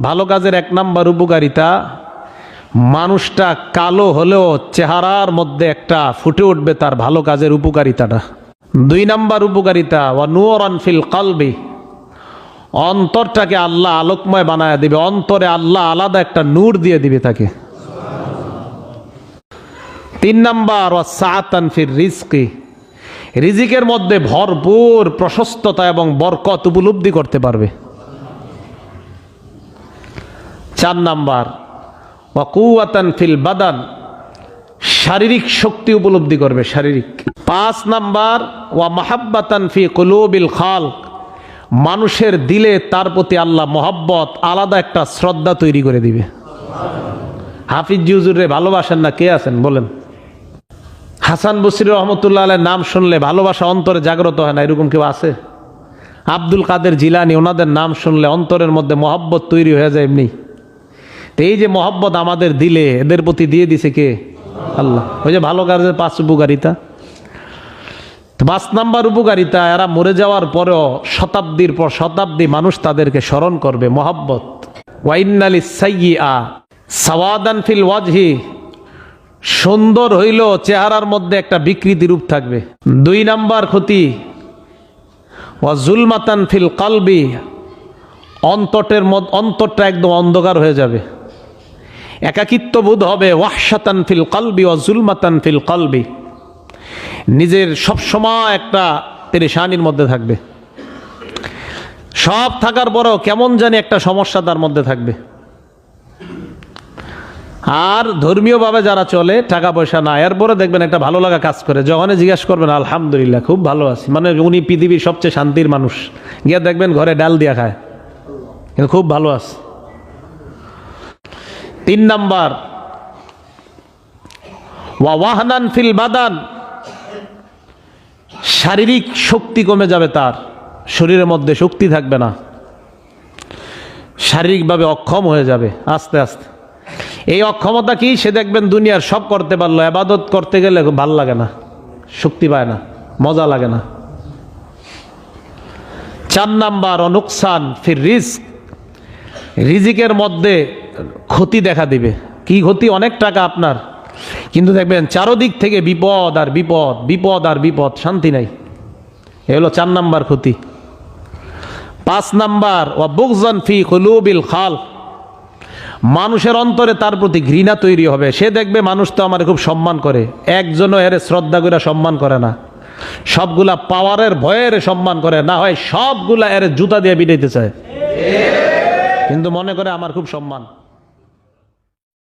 ভালো কাজের এক নাম্বার উপকারিতা, মানুষটা কালো হলেও চেহারার মধ্যে একটা ফুটে উঠবে তার ভালো কাজের উপকারিতাটা। 2 নাম্বার উপকারিতা, ওয়া নূরান ফিল কলবি, অন্তরটাকে আল্লাহ আলোকময় বানায় দিবে, অন্তরে আল্লাহ আলাদা একটা নূর দিয়ে দিবে তাকে। 3 নাম্বার, ওয়া সাআতান ফির রিজকি, রিজিকের মধ্যে ভরপুর প্রশস্ততা এবং বরকত উপলব্ধি করতে পারবে। 4 নাম্বার, ওয়া কুওয়াতান ফিল বাদান, শারীরিক শক্তি উপলব্ধি করবে, শারীরিক। 5 নাম্বার, ওয়া মাহাব্বাতান ফি কুলুবিল খালক, মানুষের দিলে তার প্রতি আল্লাহ মহব্বত, আলাদা একটা শ্রদ্ধা তৈরি করে দিবে। হাফিজ হুজুরে ভালোবাসেন না কে আছেন বলেন? হাসান বসরি রহমতুল্লাহ আলাইহির নাম শুনলে ভালোবাসা অন্তরে জাগ্রত হয় না, এরকম কেউ আছে? আব্দুল কাদের জিলানী, ওনাদের নাম শুনলে অন্তরের মধ্যে মহব্বত তৈরি হয়ে যায় এমনি। তো এই যে মহব্বত আমাদের দিলে, এদের প্রতি দিয়ে দিছে কে? আল্লাহ। ওই যে ভালো কাজের 5 উপকারিতা। 5 নাম্বার উপকারিতা, এরা মরে যাওয়ার পরেও শতাব্দীর পর শতাব্দী মানুষ তাদেরকে স্মরণ করবে, মহব্বত। ওয়া ইন্নালিস সাইয়্যিআ সাওয়াদান ফিল ওয়াজহি, সুন্দর হইল চেহারার মধ্যে একটা বিকৃতি রূপ থাকবে। 2 নাম্বার ক্ষতি, ওয়া জুলমাতান ফিল কলবি, অন্তরটা একদম অন্ধকার হয়ে যাবে, একাকিত্ব বোধ হবে। ওয়াহশাতান ফিল কলবি ওয়া জুলমাতান ফিল কলবি, নিজের সবসময় একটা পেরেশানির মধ্যে থাকবে, সব থাকার পরেও কেমন জানি একটা সমস্যা তার মধ্যে থাকবে। আর ধর্মীয়ভাবে যারা চলে, টাকা পয়সা না, এরপরে দেখবেন একটা ভালো লাগা কাজ করে, যখনই জিজ্ঞাসা করবেন আলহামদুলিল্লাহ খুব ভালো আছি, মানে উনি পৃথিবীর সবচেয়ে শান্তির মানুষ, গিয়ে দেখবেন ঘরে ডাল দিয়া খায় কিন্তু খুব ভালো আছে। 3 নাম্বার, ওয়া ওয়াহনান ফিল বাদান, শারীরিক শক্তি কমে যাবে, তার শরীরের মধ্যে শক্তি থাকবে না, শারীরিকভাবে অক্ষম হয়ে যাবে আস্তে আস্তে। এই অক্ষমতা কি? সে দেখবেন দুনিয়ার সব করতে পারলো, ইবাদত করতে গেলে ভাল লাগে না, শক্তি পায় না, মজা লাগে না। 4 নাম্বার, নুকসান ফির রিজক, রিজিকের মধ্যে ক্ষতি দেখা দিবে। কি ক্ষতি? অনেক টাকা আপনার, কিন্তু দেখবেন চারদিক থেকে বিপদ আর বিপদ, বিপদ আর বিপদ, শান্তি নাই। এ হলো 4 নাম্বার ক্ষতি। 5 নাম্বার, ওয়া বুগজান ফি কুলুবিল খালক, মানুষের অন্তরে তার প্রতি ঘৃণা তৈরি হবে। সে দেখবে মানুষ তো আমার খুব সম্মান করে, একজনও এর শ্রদ্ধা করে সম্মান করে না, সবগুলা পাওয়ারের ভয়ের সম্মান করে, না হয় সবগুলা এর জুতা দিয়ে পিটাইতে চায়, কিন্তু মনে করে আমার খুব সম্মান।